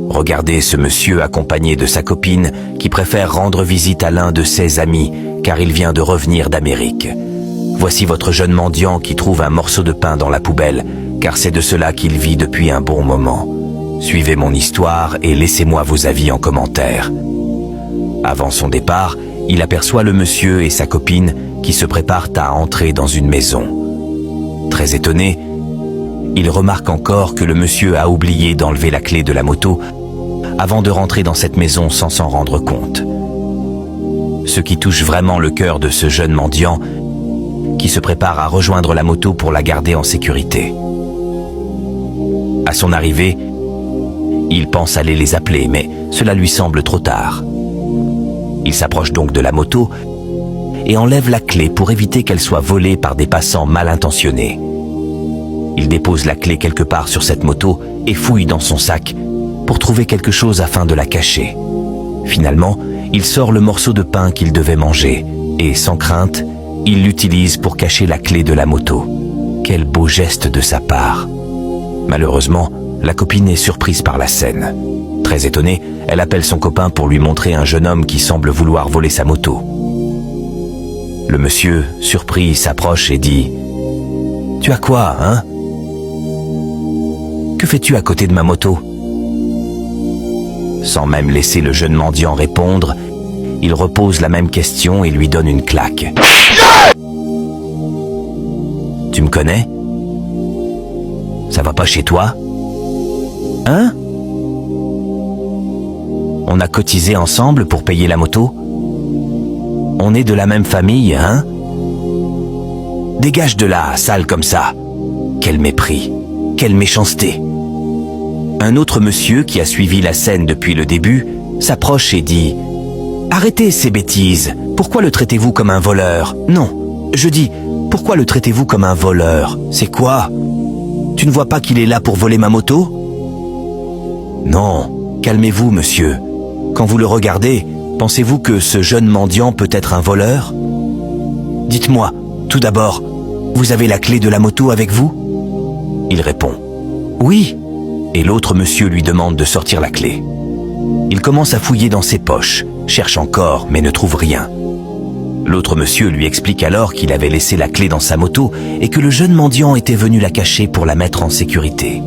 Regardez ce monsieur accompagné de sa copine qui préfère rendre visite à l'un de ses amis car il vient de revenir d'Amérique. Voici votre jeune mendiant qui trouve un morceau de pain dans la poubelle car c'est de cela qu'il vit depuis un bon moment. Suivez mon histoire et laissez-moi vos avis en commentaire. Avant son départ, il aperçoit le monsieur et sa copine qui se préparent à entrer dans une maison. Très étonné, il remarque encore que le monsieur a oublié d'enlever la clé de la moto avant de rentrer dans cette maison sans s'en rendre compte. Ce qui touche vraiment le cœur de ce jeune mendiant qui se prépare à rejoindre la moto pour la garder en sécurité. À son arrivée, il pense aller les appeler, mais cela lui semble trop tard. Il s'approche donc de la moto et enlève la clé pour éviter qu'elle soit volée par des passants mal intentionnés. Il dépose la clé quelque part sur cette moto et fouille dans son sac pour trouver quelque chose afin de la cacher. Finalement, il sort le morceau de pain qu'il devait manger et, sans crainte, il l'utilise pour cacher la clé de la moto. Quel beau geste de sa part. Malheureusement, la copine est surprise par la scène. Très étonnée, elle appelle son copain pour lui montrer un jeune homme qui semble vouloir voler sa moto. Le monsieur, surpris, s'approche et dit « Tu as quoi, hein ? Que fais-tu à côté de ma moto ?» Sans même laisser le jeune mendiant répondre, il repose la même question et lui donne une claque. « Tu me connais ? Ça va pas chez toi ? Hein ? On a cotisé ensemble pour payer la moto ? On est de la même famille, hein ? Dégage de là, sale comme ça ! Quel mépris ! Quelle méchanceté ! Un autre monsieur qui a suivi la scène depuis le début s'approche et dit « Arrêtez ces bêtises, pourquoi le traitez-vous comme un voleur ? Non, je dis, pourquoi le traitez-vous comme un voleur ? C'est quoi ? Tu ne vois pas qu'il est là pour voler ma moto ? Non, calmez-vous monsieur. Quand vous le regardez, pensez-vous que ce jeune mendiant peut être un voleur ? Dites-moi, tout d'abord, vous avez la clé de la moto avec vous ? Il répond « Oui ». Et l'autre monsieur lui demande de sortir la clé. Il commence à fouiller dans ses poches, cherche encore mais ne trouve rien. L'autre monsieur lui explique alors qu'il avait laissé la clé dans sa moto et que le jeune mendiant était venu la cacher pour la mettre en sécurité.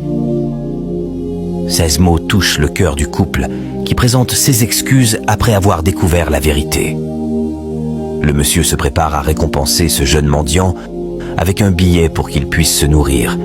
Ces mots touchent le cœur du couple qui présente ses excuses après avoir découvert la vérité. Le monsieur se prépare à récompenser ce jeune mendiant avec un billet pour qu'il puisse se nourrir.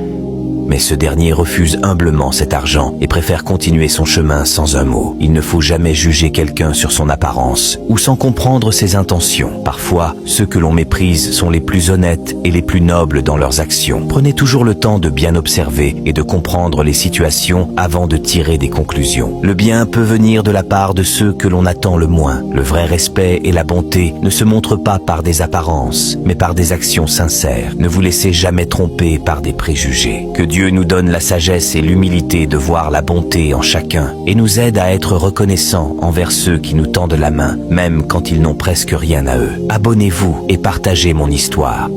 Mais ce dernier refuse humblement cet argent et préfère continuer son chemin sans un mot. Il ne faut jamais juger quelqu'un sur son apparence ou sans comprendre ses intentions. Parfois, ceux que l'on méprise sont les plus honnêtes et les plus nobles dans leurs actions. Prenez toujours le temps de bien observer et de comprendre les situations avant de tirer des conclusions. Le bien peut venir de la part de ceux que l'on attend le moins. Le vrai respect et la bonté ne se montrent pas par des apparences, mais par des actions sincères. Ne vous laissez jamais tromper par des préjugés. Que Dieu nous donne la sagesse et l'humilité de voir la bonté en chacun et nous aide à être reconnaissants envers ceux qui nous tendent la main, même quand ils n'ont presque rien à eux. Abonnez-vous et partagez mon histoire.